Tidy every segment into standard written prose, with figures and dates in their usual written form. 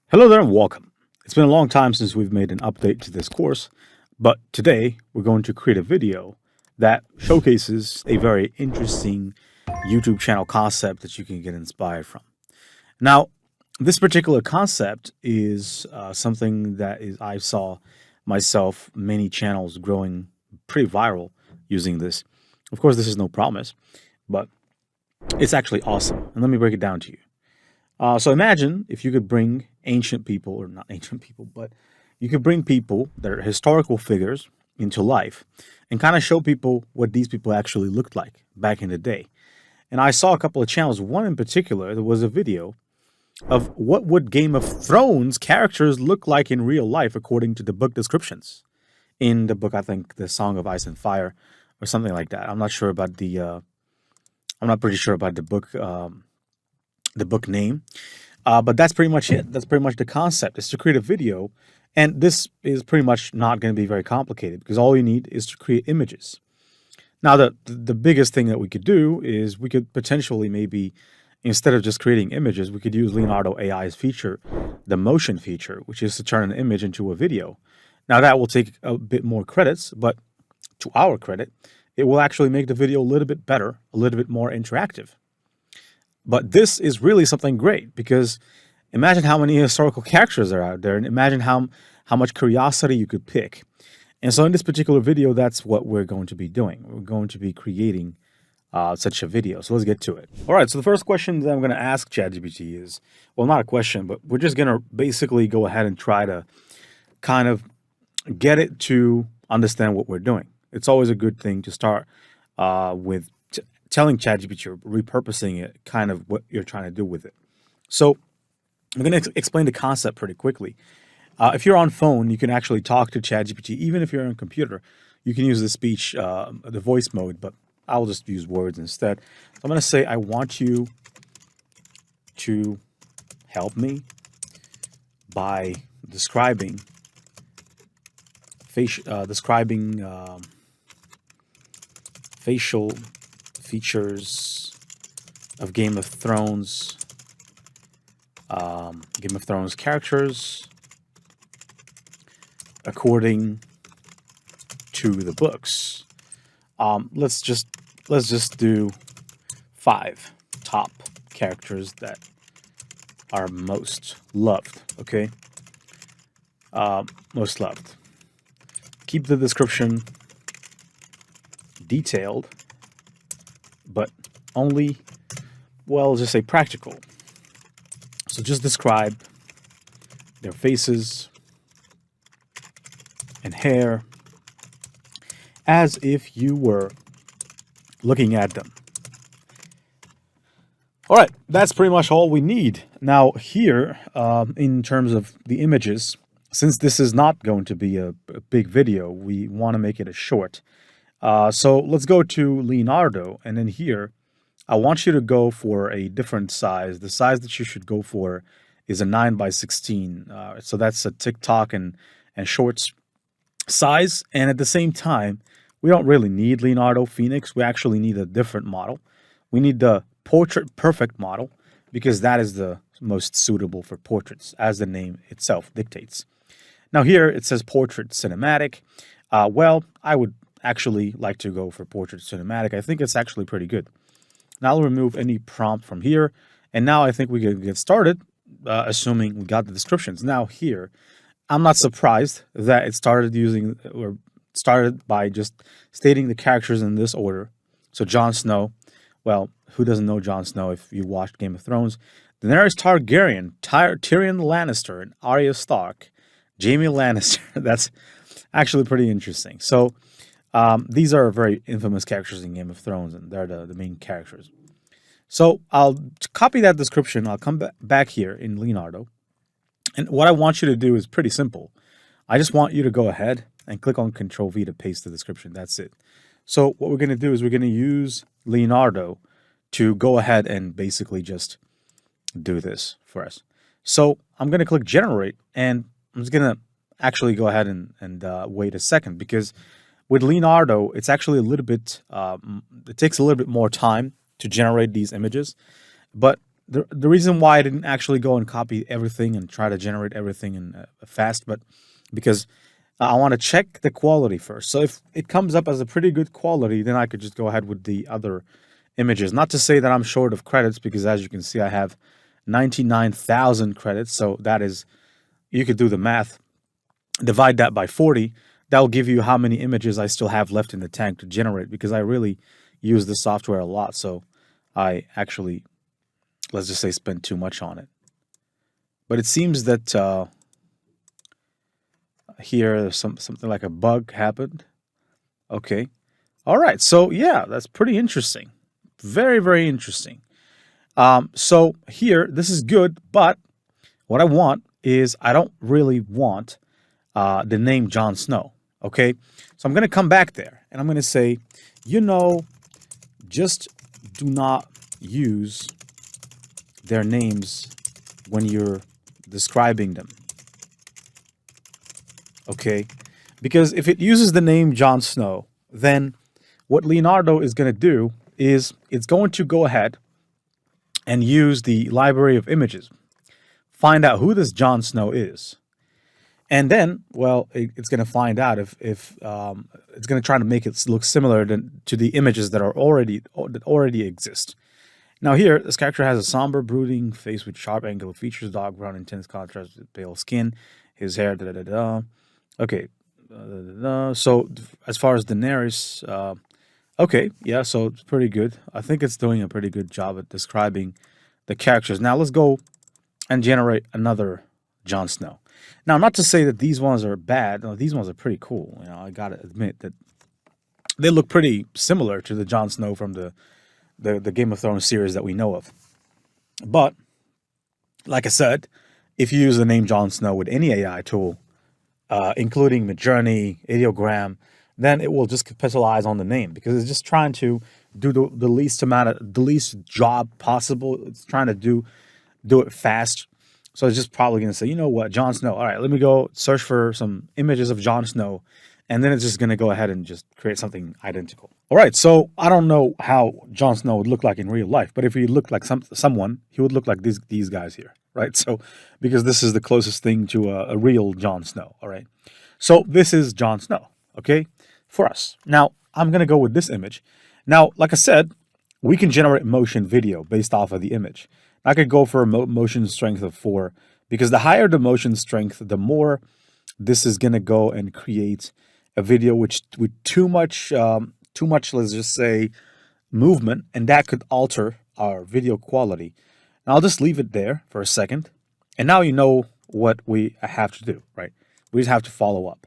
Hello there and welcome. It's been a long time since we've made an update to this course, but today we're going to create a video that showcases a very interesting YouTube channel concept that you can get inspired from. Now, this particular concept is something that I saw myself, many channels growing pretty viral using this. Of course, this is no promise, but it's actually awesome. And let me break it down to you. So imagine if you could bring ancient people, or not ancient people, but you could bring people that are historical figures into life and kind of show people what these people actually looked like back in the day. And I saw a couple of channels, one in particular, there was a video of what would Game of Thrones characters look like in real life according to the book descriptions. In the book, I think The Song of Ice and Fire or something like that. I'm not sure about I'm not pretty sure about the book name. But that's pretty much it. That's pretty much the concept, is to create a video. And this is pretty much not going to be very complicated because all you need is to create images. Now, the biggest thing that we could do is we could potentially maybe, instead of just creating images, we could use Leonardo AI's feature, the motion feature, which is to turn an image into a video. Now, that will take a bit more credits, but to our credit, it will actually make the video a little bit better, a little bit more interactive. But this is really something great because imagine how many historical characters are out there, and imagine how much curiosity you could pick. And so in this particular video, that's what we're going to be doing. We're going to be creating such a video. So let's get to it. All right, so the first question that I'm going to ask ChatGPT is, well, not a question, but we're just going to basically go ahead and try to kind of get it to understand what we're doing. It's always a good thing to start with telling ChatGPT or repurposing it, kind of what you're trying to do with it. So I'm going to explain the concept pretty quickly. If you're on phone, you can actually talk to ChatGPT. Even if you're on a computer, you can use the speech, the voice mode, but I'll just use words instead. So I'm going to say, I want you to help me by describing facial features of Game of Thrones characters according to the books. Let's just do 5 top characters that are most loved. Okay, most loved. Keep the description detailed, but only, well, just say practical. So just describe their faces and hair as if you were looking at them. All right, that's pretty much all we need. Now here, in terms of the images, since this is not going to be a big video, we want to make it a short. So let's go to Leonardo, and then here, I want you to go for a different size. The size that you should go for is a 9:16. So that's a TikTok and Shorts size. And at the same time, we don't really need Leonardo Phoenix. We actually need a different model. We need the Portrait Perfect model because that is the most suitable for portraits, as the name itself dictates. Now here it says Portrait Cinematic. Well, I would actually like to go for Portrait Cinematic. I think it's actually pretty good. Now I'll remove any prompt from here. And now I think we can get started, assuming we got the descriptions. Now here, I'm not surprised that it started by just stating the characters in this order. So Jon Snow, well, who doesn't know Jon Snow if you watched Game of Thrones? Daenerys Targaryen, Tyrion Lannister, and Arya Stark, Jaime Lannister. That's actually pretty interesting. So these are very infamous characters in Game of Thrones, and they're the main characters. So I'll copy that description. I'll come back here in Leonardo. And what I want you to do is pretty simple. I just want you to go ahead and click on Control-V to paste the description. That's it. So what we're going to do is we're going to use Leonardo to go ahead and basically just do this for us. So I'm going to click Generate, and I'm just going to actually go ahead and wait a second, because with Leonardo, it's actually a little bit, it takes a little bit more time to generate these images. But the reason why I didn't actually go and copy everything and try to generate everything in fast, but because I want to check the quality first. So if it comes up as a pretty good quality, then I could just go ahead with the other images. Not to say that I'm short of credits, because as you can see, I have 99,000 credits. So that is, you could do the math, divide that by 40. That will give you how many images I still have left in the tank to generate, because I really use this software a lot. So I actually, let's just say, spend too much on it. But it seems that here something like a bug happened. Okay. All right. So yeah, that's pretty interesting. Very, very interesting. So here, this is good, but what I want is, I don't really want the name Jon Snow. Okay. So I'm going to come back there and I'm going to say, just do not use their names when you're describing them. Okay. Because if it uses the name Jon Snow, then what Leonardo is going to do is it's going to go ahead and use the library of images, find out who this Jon Snow is, and then, well, it's going to find out if it's going to try to make it look similar to the images that already exist. Now here, this character has a somber, brooding face with sharp, angular features, dark brown, intense contrast with pale skin, his hair, da da da da. Okay, so as far as Daenerys, okay, yeah, so it's pretty good. I think it's doing a pretty good job at describing the characters. Now let's go and generate another Jon Snow. Now, not to say that these ones are bad. No, these ones are pretty cool. I gotta admit that they look pretty similar to the Jon Snow from the Game of Thrones series that we know of. But like I said, if you use the name Jon Snow with any AI tool, including Midjourney, Ideogram, then it will just capitalize on the name, because it's just trying to do the least job possible. It's trying to do it fast. So it's just probably going to say, you know what, Jon Snow. All right, let me go search for some images of Jon Snow. And then it's just going to go ahead and just create something identical. All right, so I don't know how Jon Snow would look like in real life, but if he looked like someone, he would look like these guys here, right? So, because this is the closest thing to a real Jon Snow, all right? So this is Jon Snow, okay, for us. Now, I'm going to go with this image. Now, like I said, we can generate motion video based off of the image. I could go for a motion strength of 4, because the higher the motion strength, the more this is going to go and create a video with too much, let's just say, movement, and that could alter our video quality. And I'll just leave it there for a second. And now you know what we have to do, right? We just have to follow up.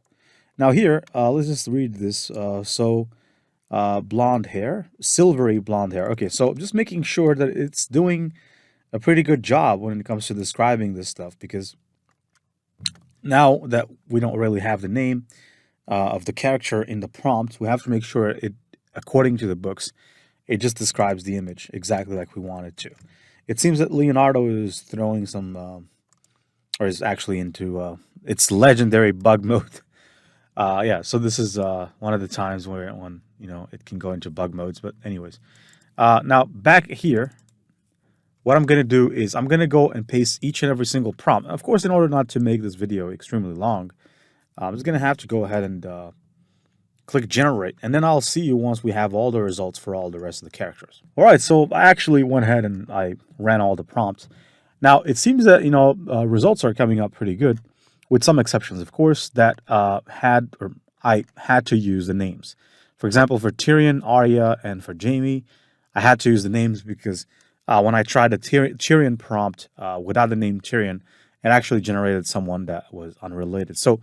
Now here, let's just read this. Blonde hair, silvery blonde hair. Okay, so just making sure that it's doing a pretty good job when it comes to describing this stuff, because now that we don't really have the name of the character in the prompt, we have to make sure it, according to the books, it just describes the image exactly like we want it to. It seems that Leonardo is throwing some, or is actually into its legendary bug mode. Yeah, so this is one of the times when it can go into bug modes. But anyways, now back here, what I'm going to do is I'm going to go and paste each and every single prompt. Of course, in order not to make this video extremely long, I'm just going to have to go ahead and click generate, and then I'll see you once we have all the results for all the rest of the characters. All right, so I actually went ahead and I ran all the prompts. Now, it seems that, results are coming up pretty good, with some exceptions, of course, that I had to use the names. For example, for Tyrion, Arya, and for Jaime, I had to use the names because when I tried the Tyrion prompt without the name Tyrion, it actually generated someone that was unrelated. So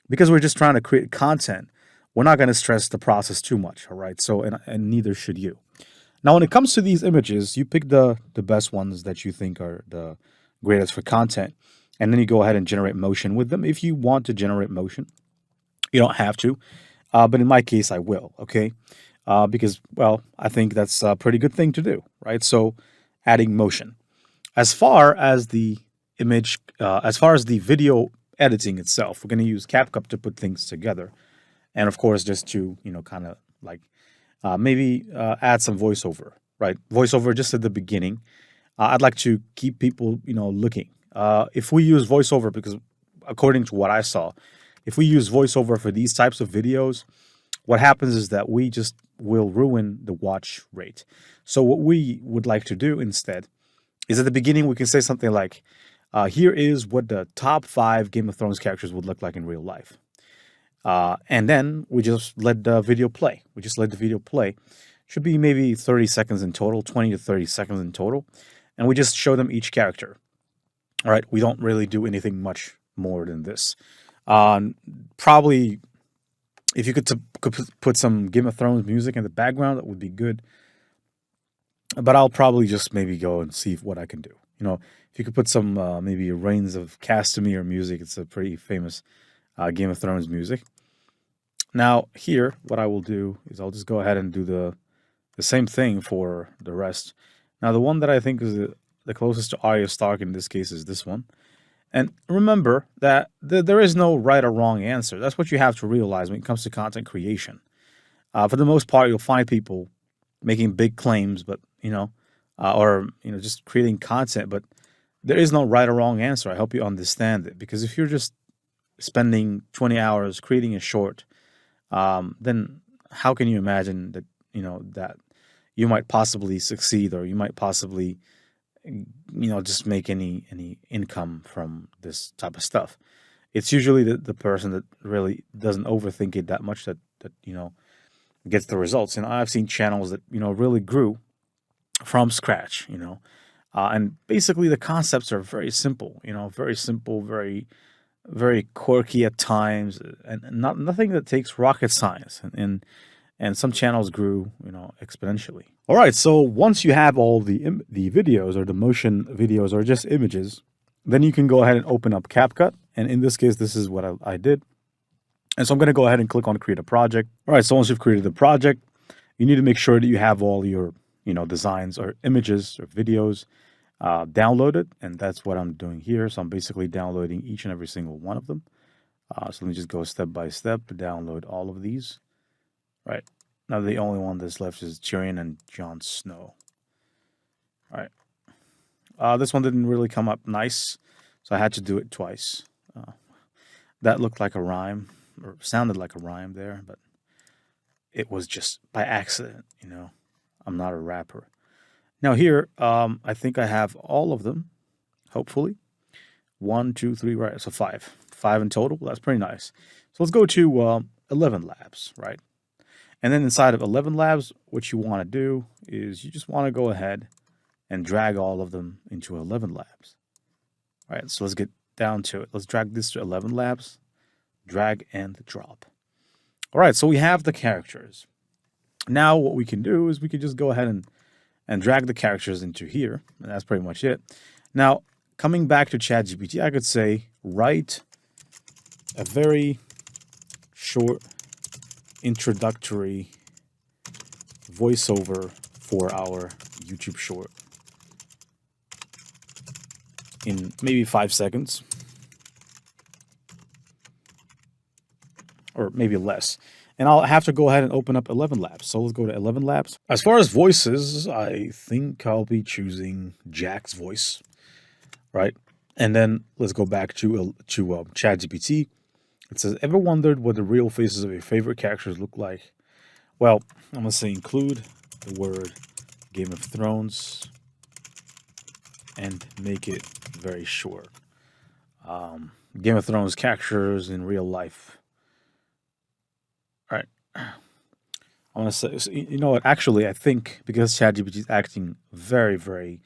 because we're just trying to create content, we're not going to stress the process too much, all right? So, and neither should you. Now, when it comes to these images, you pick the best ones that you think are the greatest for content, and then you go ahead and generate motion with them. If you want to generate motion, you don't have to, but in my case, I will, okay? Because, well, I think that's a pretty good thing to do, right? So adding motion. As far as the image, as far as the video editing itself, we're going to use CapCut to put things together. And of course, just to, kind of like maybe add some voiceover, right? Voiceover just at the beginning. I'd like to keep people, looking. If we use voiceover, because according to what I saw, if we use voiceover for these types of videos, what happens is that we just will ruin the watch rate. So what we would like to do instead is at the beginning we can say something like, here is what the top 5 Game of Thrones characters would look like in real life. And then we just let the video play. We just let the video play. Should be maybe 30 seconds in total, 20 to 30 seconds in total. And we just show them each character. All right, we don't really do anything much more than this. Probably, if you could put some Game of Thrones music in the background, that would be good. But I'll probably just maybe go and see what I can do. If you could put some maybe Reigns of Castamere music, it's a pretty famous Game of Thrones music. Now here, what I will do is I'll just go ahead and do the same thing for the rest. Now the one that I think is the closest to Arya Stark in this case is this one. And remember that there is no right or wrong answer. That's what you have to realize when it comes to content creation. For the most part, you'll find people making big claims, but or just creating content, but there is no right or wrong answer. I hope you understand it, because if you're just spending 20 hours creating a short, then how can you imagine that that you might possibly succeed, or you might possibly just make any income from this type of stuff? It's usually the person that really doesn't overthink it that much that gets the results. And I've seen channels that really grew from scratch, and basically the concepts are very simple, very very quirky at times, and nothing that takes rocket science. And some channels grew, exponentially. All right, so once you have all the videos, or the motion videos, or just images, then you can go ahead and open up CapCut. And in this case, this is what I did. And so I'm going to go ahead and click on create a project. All right, so once you've created the project, you need to make sure that you have all your designs or images or videos downloaded, and that's what I'm doing here. So I'm basically downloading each and every single one of them. So let me just go step by step to download all of these. Right now, the only one that's left is Tyrion and Jon Snow. All right, this one didn't really come up nice, so I had to do it twice. That looked like a rhyme, or sounded like a rhyme there, but it was just by accident. I'm not a rapper. Now here, I think I have all of them, hopefully. 1, 2, 3, right, so 5. 5 in total. That's pretty nice. So let's go to 11 labs, right? And then inside of 11 labs, what you want to do is you just want to go ahead and drag all of them into 11 labs. All right, so let's get down to it. Let's drag this to 11 labs, drag and drop. All right, so we have the characters. Now what we can do is we can just go ahead and drag the characters into here, and that's pretty much it. Now, coming back to ChatGPT, I could say, write a very short introductory voiceover for our YouTube short in maybe 5 seconds, or maybe less. And I'll have to go ahead and open up 11 labs. So let's go to 11 labs. As far as voices, I think I'll be choosing Jack's voice, right? And then let's go back to ChatGPT. It says, ever wondered what the real faces of your favorite characters look like? Well, I'm going to say include the word Game of Thrones and make it very short. Game of Thrones characters in real life. All right. I want to say, you know what? Actually, I think because ChatGPT is acting very, very,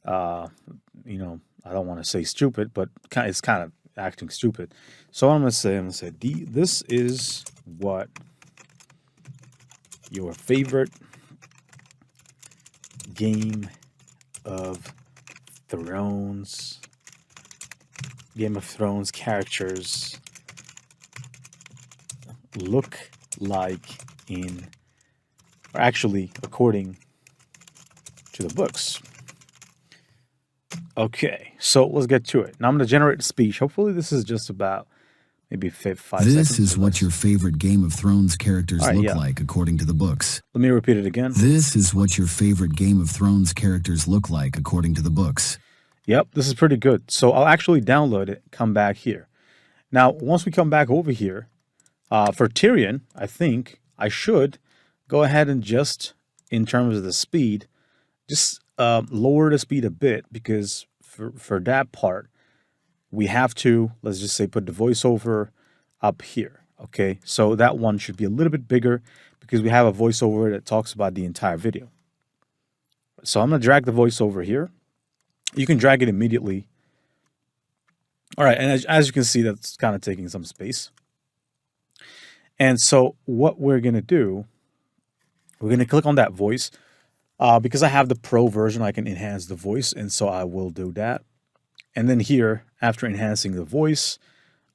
I don't want to say stupid, but it's kind of acting stupid. So what I'm going to say, this is what your favorite Game of Thrones characters look like in, or actually according to the books. Okay, so let's get to it. Now I'm going to generate a speech. Hopefully this is just about maybe 5 This seconds is or what less. your favorite Game of Thrones characters All right, look yeah. like according to the books. Let me repeat it again. This is what your favorite Game of Thrones characters look like according to the books. Yep, this is pretty good. So I'll actually download it, come back here. Now, once we come back over here, for Tyrion, I think I should go ahead and just, in terms of the speed, just lower the speed a bit, because for that part, we have to, let's just say, put the voiceover up here. Okay, so that one should be a little bit bigger because we have a voiceover that talks about the entire video. So I'm going to drag the voiceover here. You can drag it immediately. All right, and as you can see, that's kind of taking some space. And so what we're going to do, we're going to click on that voice. Because I have the pro version, I can enhance the voice, and so I will do that. And then here, after enhancing the voice,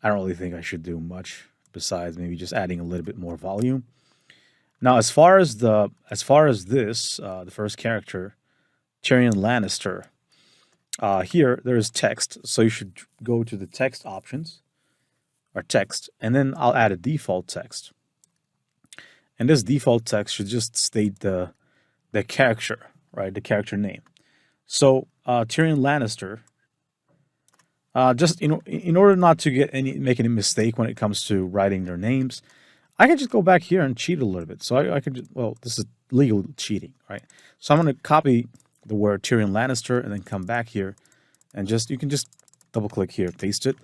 I don't really think I should do much besides maybe just adding a little bit more volume. Now, as far as this, the first character, Tyrion Lannister, here there's text, so you should go to the text options, or text, and then I'll add a default text. And this default text should just state the character, right? The character name. So Tyrion Lannister. Just in order not to make any mistake when it comes to writing their names, I can just go back here and cheat a little bit. So I can just, well, this is legal cheating, right? So I'm going to copy the word Tyrion Lannister and then come back here, and you can just double click here, paste it.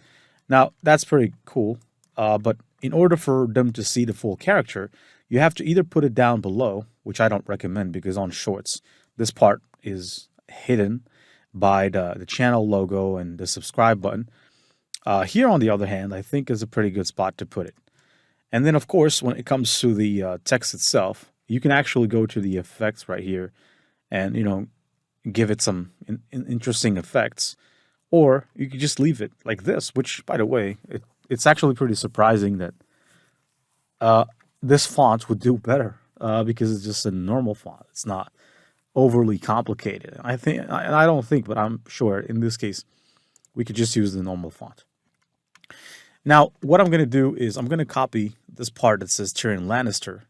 Now that's pretty cool. But in order for them to see the full character, you have to either put it down below, which I don't recommend because on Shorts, this part is hidden by the channel logo and the subscribe button. Here, on the other hand, I think is a pretty good spot to put it. And then, of course, when it comes to the text itself, you can actually go to the effects right here and, give it some interesting effects. Or you could just leave it like this, which, by the way, it's actually pretty surprising that this font would do better because it's just a normal font. It's not overly complicated. I don't think, but I'm sure in this case, we could just use the normal font. Now, what I'm going to do is I'm going to copy this part that says Tyrion Lannister,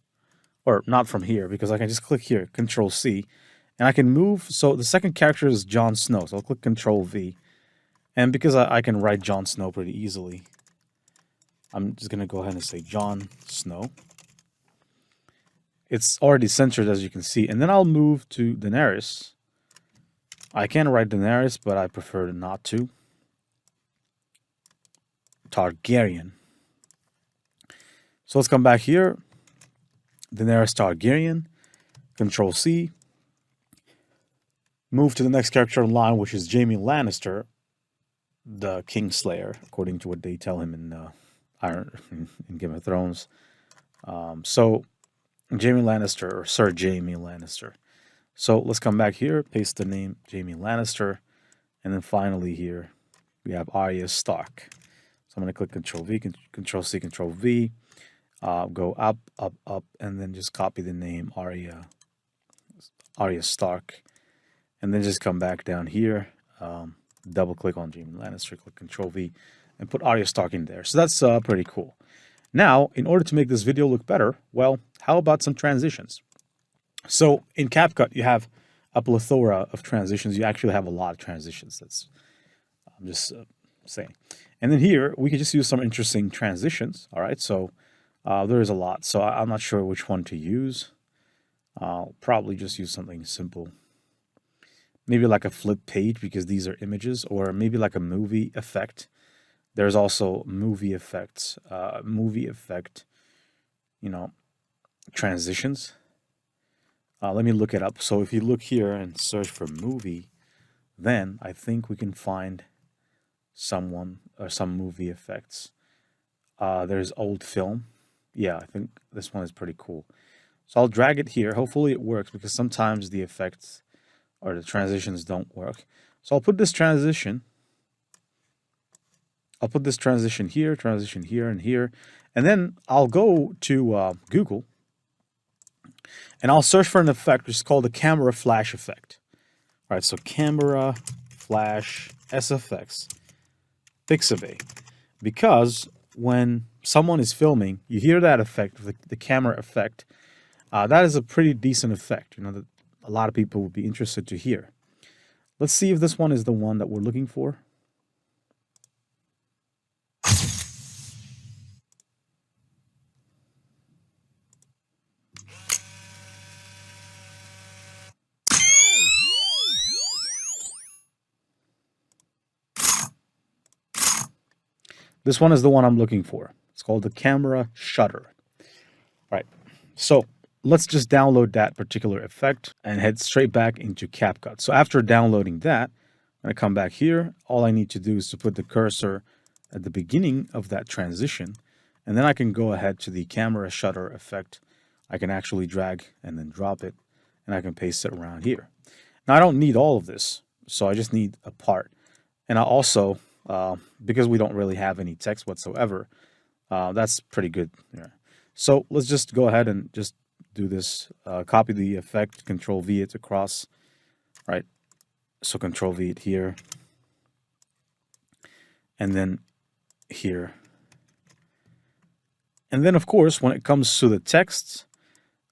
or not from here, because I can just click here, Control C, and I can move. So the second character is Jon Snow. So I'll click Control V. And because I can write Jon Snow pretty easily, I'm just going to go ahead and say Jon Snow. It's already censored, as you can see. And then I'll move to Daenerys. I can write Daenerys, but I prefer not to. Targaryen. So let's come back here. Daenerys Targaryen. Control C. Move to the next character in line, which is Jaime Lannister, the Kingslayer, according to what they tell him in Game of Thrones. So Jaime Lannister, or Sir Jaime Lannister. So let's come back here, paste the name Jaime Lannister, and then finally here we have Arya Stark. So I'm going to click Control V, Control C, Control V, go up, up, up, and then just copy the name Arya Stark, and then just come back down here, double click on Jaime Lannister, click Control V, and put Arya Stark in there. So that's pretty cool. Now, in order to make this video look better, well, how about some transitions? So in CapCut, you have a plethora of transitions. You actually have a lot of transitions. I'm just saying. And then here, we can just use some interesting transitions. All right, so there is a lot. So I'm not sure which one to use. I'll probably just use something simple. Maybe like a flip page, because these are images, or maybe like a movie effect. There's also movie effects, transitions. Let me look it up. So if you look here and search for movie, then I think we can find some movie effects. There's old film. Yeah, I think this one is pretty cool. So I'll drag it here. Hopefully it works, because sometimes the effects or the transitions don't work. So I'll put this transition. I'll put this transition here, and here. And then I'll go to Google, and I'll search for an effect which is called the camera flash effect. All right, so camera flash SFX Pixabay. Because when someone is filming, you hear that effect, the camera effect. That is a pretty decent effect, that a lot of people would be interested to hear. Let's see if this one is the one that we're looking for. This one is the one I'm looking for. It's called the camera shutter. Right. So let's just download that particular effect and head straight back into CapCut. So after downloading that, I'm going to come back here. All I need to do is to put the cursor at the beginning of that transition, and then I can go ahead to the camera shutter effect. I can actually drag and then drop it, and I can paste it around here. Now I don't need all of this, so I just need a part. And I also, because we don't really have any text whatsoever, that's pretty good there. So let's just go ahead and just do this. Copy the effect, Control V it across, right? So Control V it here, and then here. And then, of course, when it comes to the texts,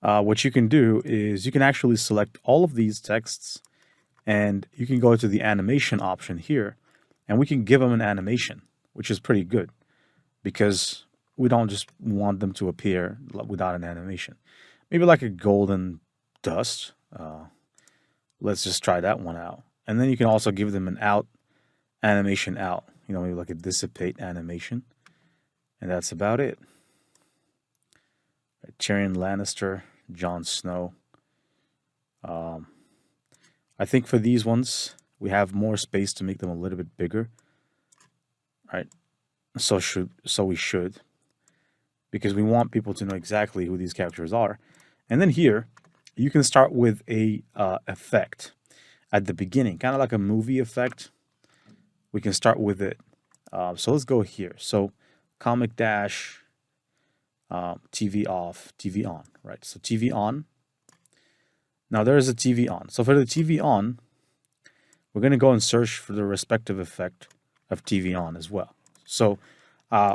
what you can do is you can actually select all of these texts, and you can go to the animation option here, and we can give them an animation, which is pretty good because we don't just want them to appear without an animation. Maybe like a golden dust. Let's just try that one out. And then you can also give them an animation out, maybe like a dissipate animation. And that's about it. Tyrion Lannister, Jon Snow. I think for these ones, we have more space to make them a little bit bigger. Right? So we should. Because we want people to know exactly who these characters are. And then here, you can start with a effect at the beginning, kind of like a movie effect. We can start with it. So let's go here. So comic dash TV off, TV on, right? So TV on. Now there is a TV on. So for the TV on, we're going to go and search for the respective effect of TV on as well. So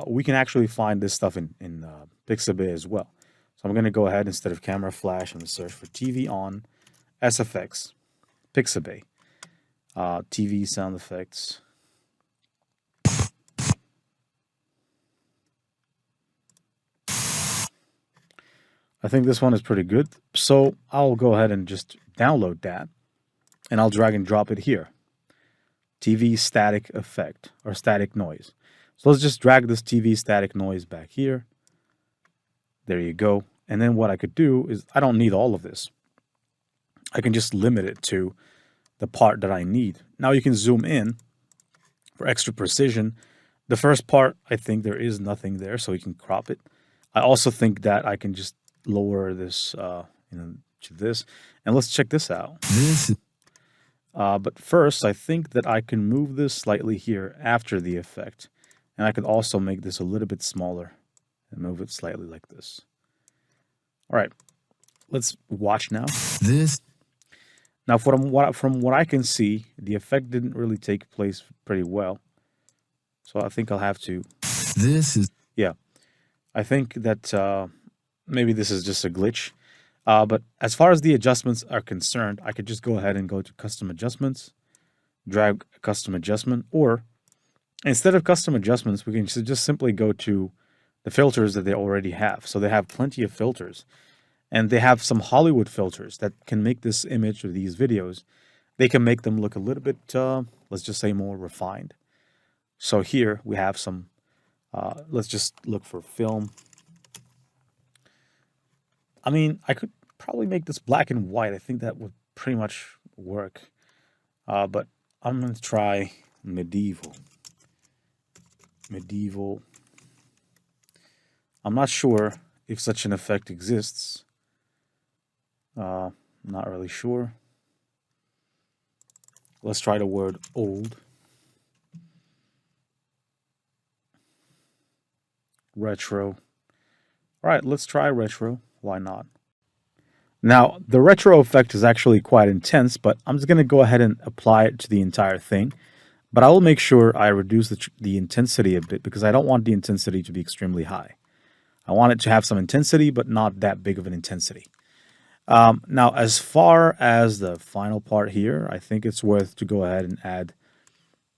we can actually find this stuff in Pixabay as well. So I'm going to go ahead, instead of camera flash, and search for TV on, SFX, Pixabay, TV sound effects. I think this one is pretty good. So I'll go ahead and just download that, and I'll drag and drop it here. TV static effect, or static noise. So let's just drag this TV static noise back here. There you go. And then what I could do is, I don't need all of this. I can just limit it to the part that I need. Now you can zoom in for extra precision. The first part, I think there is nothing there, so you can crop it. I also think that I can just lower this to this. And let's check this out. But first, I think that I can move this slightly here after the effect. And I could also make this a little bit smaller and move it slightly like this. All right, let's watch now. Now, from what I can see, the effect didn't really take place pretty well. So I think I'll have to. Yeah, I think that maybe this is just a glitch. But as far as the adjustments are concerned, I could just go ahead and go to Custom Adjustments, drag Custom Adjustment, or instead of Custom Adjustments, we can just simply go to the filters that they already have. So they have plenty of filters, and they have some Hollywood filters that can make this image or these videos, they can make them look a little bit, let's just say, more refined. So here we have some, let's just look for film. I mean, I could probably make this black and white. I think that would pretty much work. But I'm going to try medieval. Medieval. I'm not sure if such an effect exists. Not really sure. Let's try the word old. Retro. All right, let's try retro. Why not? Now, the retro effect is actually quite intense, but I'm just going to go ahead and apply it to the entire thing. But I will make sure I reduce the intensity a bit because I don't want the intensity to be extremely high. I want it to have some intensity, but not that big of an intensity. Now, as far as the final part here, I think it's worth to go ahead and add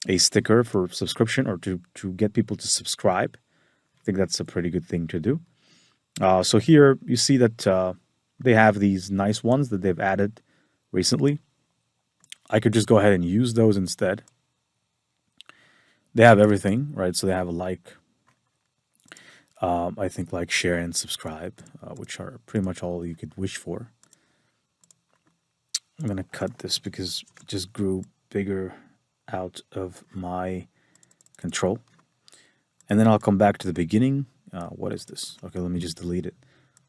a sticker for subscription or to get people to subscribe. I think that's a pretty good thing to do. So here you see that they have these nice ones that they've added recently. I could just go ahead and use those instead. They have everything, right? So they have a like, I think like, share, and subscribe, which are pretty much all you could wish for. I'm going to cut this because it just grew bigger out of my control. And then I'll come back to the beginning. What is this? Okay, let me just delete it.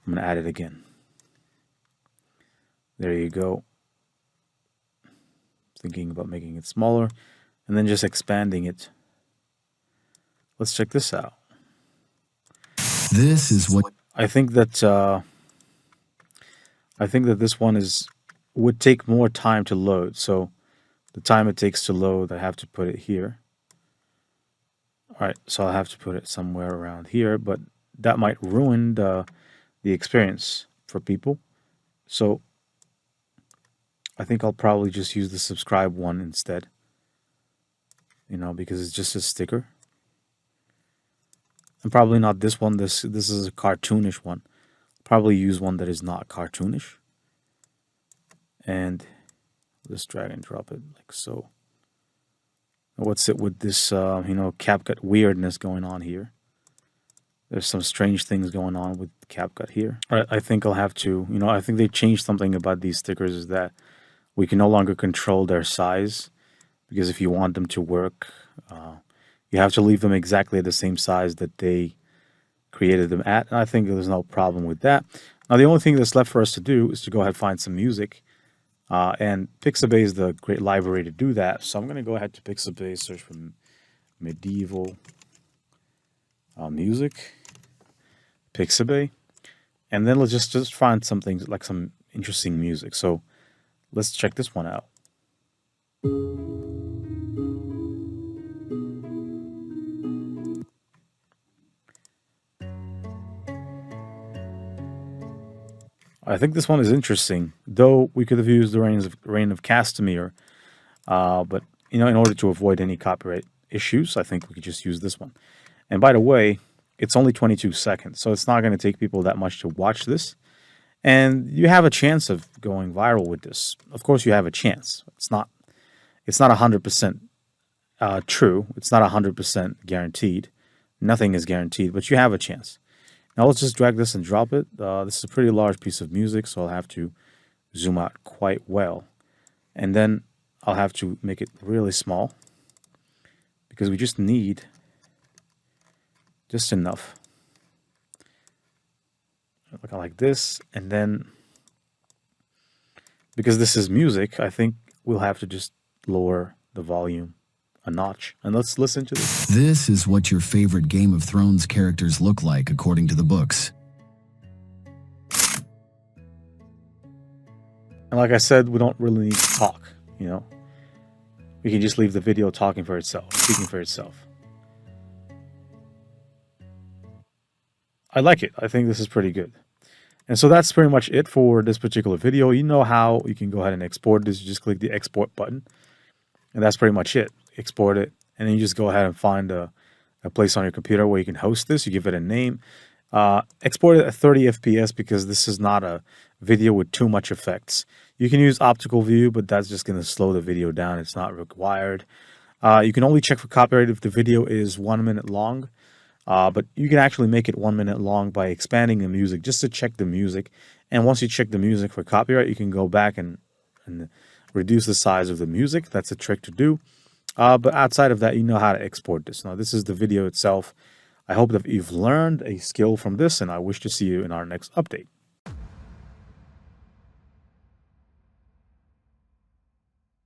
I'm going to add it again. There you go. Thinking about making it smaller and then just expanding it. Let's check this out. This is what I think that this one would take more time to load. So the time it takes to load, I have to put it here. All right, so I'll have to put it somewhere around here, but that might ruin the experience for people. So I think I'll probably just use the subscribe one instead, because it's just a sticker. And probably not this one. This is a cartoonish one. Probably use one that is not cartoonish. And just drag and drop it like so. What's it with this, CapCut weirdness going on here? There's some strange things going on with CapCut here. All right, I think I'll have to, I think they changed something about these stickers is that we can no longer control their size, because if you want them to work, you have to leave them exactly the same size that they created them at. And I think there's no problem with that. Now, the only thing that's left for us to do is to go ahead and find some music. And Pixabay is the great library to do that. So I'm going to go ahead to Pixabay, search for medieval music, Pixabay. And then let's just find something like some interesting music. So let's check this one out. I think this one is interesting, though we could have used the Reign of Castamere, but in order to avoid any copyright issues, I think we could just use this one. And by the way, it's only 22 seconds, so it's not going to take people that much to watch this, and you have a chance of going viral with this. Of course, you have a chance. It's not 100% true. It's not 100% guaranteed. Nothing is guaranteed, but you have a chance. Now let's just drag this and drop it. This is a pretty large piece of music, so I'll have to zoom out quite well. And then I'll have to make it really small because we just need just enough. Like this. And then because this is music, I think we'll have to just lower the volume a notch. And let's listen to this. This is what your favorite Game of Thrones characters look like according to the books. And like I said, we don't really need to talk, We can just leave the video talking for itself, speaking for itself. I like it. I think this is pretty good. And so that's pretty much it for this particular video. You know how you can go ahead and export this. You just click the export button. And that's pretty much it. Export it. And then you just go ahead and find a place on your computer where you can host this. You give it a name. Export it at 30 FPS because this is not a video with too much effects. You can use optical view, but that's just going to slow the video down. It's not required. You can only check for copyright if the video is 1 minute long. But you can actually make it 1 minute long by expanding the music just to check the music. And once you check the music for copyright, you can go back and reduce the size of the music. That's a trick to do. But outside of that, you know how to export this. Now, this is the video itself. I hope that you've learned a skill from this, and I wish to see you in our next update.